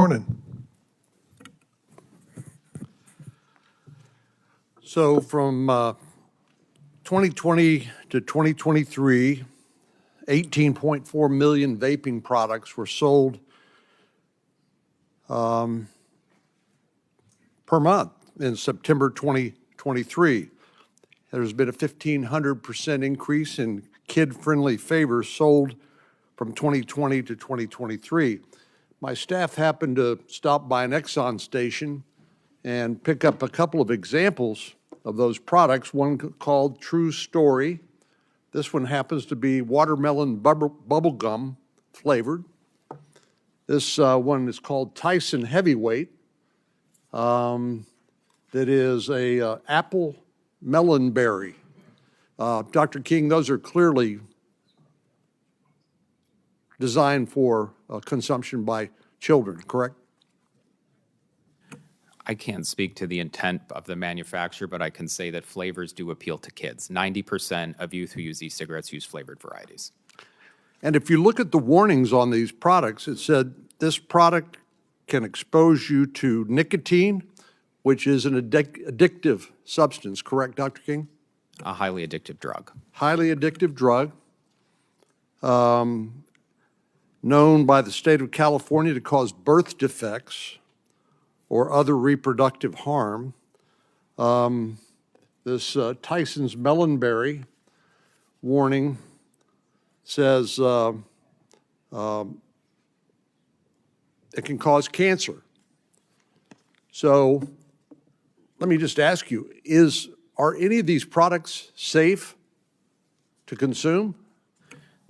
Cornyn. So from 2020 to 2023, 18.4 million vaping products were sold per month in September 2023. There's been a 1,500% increase in kid-friendly flavors sold from 2020 to 2023. My staff happened to stop by an Exxon station and pick up a couple of examples of those products, one called True Story. This one happens to be watermelon bubble gum flavored. This one is called Tyson Heavyweight. That is a apple melon berry. Dr. King, those are clearly designed for consumption by children, correct? I can't speak to the intent of the manufacturer, but I can say that flavors do appeal to kids. 90% of youth who use e-cigarettes use flavored varieties. And if you look at the warnings on these products, it said this product can expose you to nicotine, which is an addictive substance, correct, Dr. King? A highly addictive drug. Highly addictive drug, known by the state of California to cause birth defects or other reproductive harm. This Tyson's Melonberry warning says it can cause cancer. So let me just ask you, are any of these products safe to consume?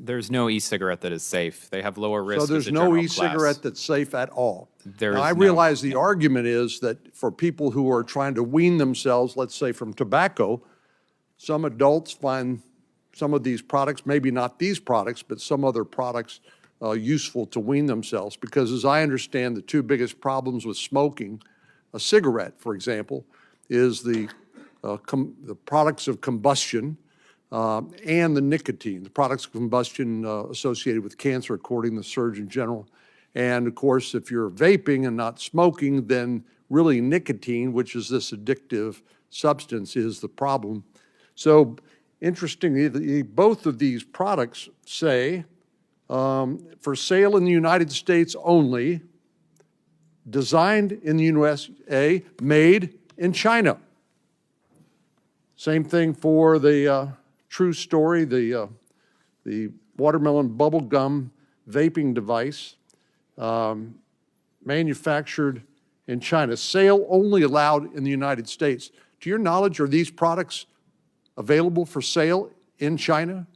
There's no e-cigarette that is safe. They have lower risk. So there's no e-cigarette that's safe at all. Now, I realize the argument is that for people who are trying to wean themselves, let's say from tobacco, some adults find some of these products, maybe not these products, but some other products useful to wean themselves. Because as I understand, the two biggest problems with smoking a cigarette, for example, is the products of combustion and the nicotine, the products of combustion associated with cancer, according to the Surgeon General. And of course, if you're vaping and not smoking, then really nicotine, which is this addictive substance, is the problem. So interestingly, both of these products say, for sale in the United States only, designed in the USA, made in China. Same thing for the True Story, the watermelon bubble gum vaping device, manufactured in China. Sale only allowed in the United States. To your knowledge, are these products available for sale in China?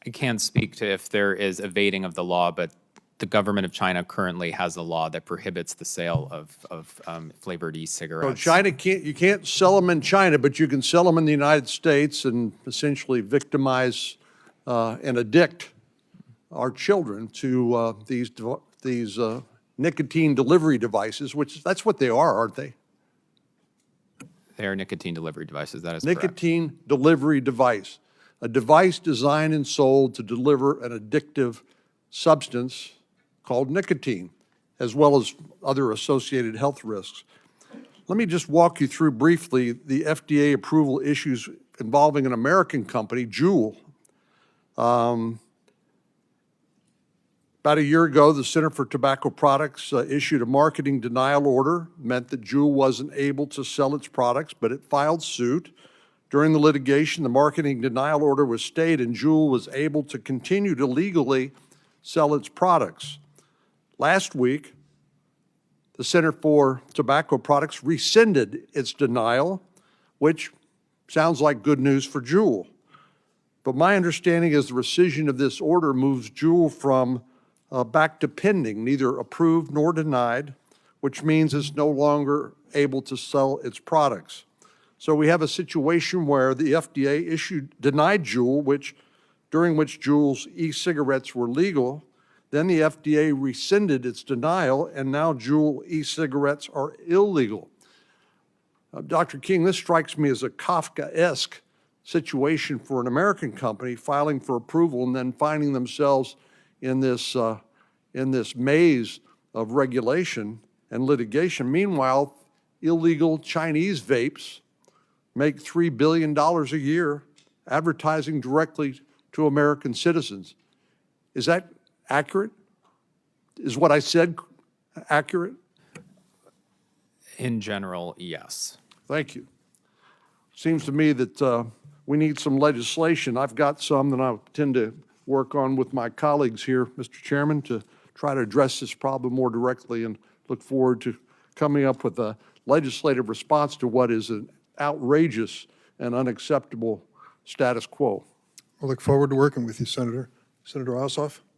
I can't speak to if there is evading of the law, but the government of China currently has a law that prohibits the sale of flavored e-cigarettes. So China you can't sell them in China, but you can sell them in the United States and essentially victimize and addict our children to these nicotine delivery devices, which that's what they are, aren't they? They are nicotine delivery devices, that is correct. Nicotine delivery device, a device designed and sold to deliver an addictive substance called nicotine, as well as other associated health risks. Let me just walk you through briefly the FDA approval issues involving an American company, Juul. About a year ago, the Center for Tobacco Products issued a marketing denial order, meant that Juul wasn't able to sell its products, but it filed suit. During the litigation, the marketing denial order was stayed and Juul was able to continue to legally sell its products. Last week, the Center for Tobacco Products rescinded its denial, which sounds like good news for Juul. But my understanding is the rescission of this order moves Juul from back to pending, neither approved nor denied, which means it's no longer able to sell its products. So we have a situation where the FDA denied Juul, during which Juul's e-cigarettes were legal. Then the FDA rescinded its denial, and now Juul e-cigarettes are illegal. Dr. King, this strikes me as a Kafkaesque situation for an American company filing for approval and then finding themselves in this in this maze of regulation and litigation. Meanwhile, illegal Chinese vapes make $3 billion a year advertising directly to American citizens. Is that accurate? Is what I said accurate? In general, yes. Thank you. Seems to me that we need some legislation. I've got some that I intend to work on with my colleagues here, Mr. Chairman, to try to address this problem more directly, and look forward to coming up with a legislative response to what is an outrageous and unacceptable status quo. I look forward to working with you, Senator. Senator Ossoff?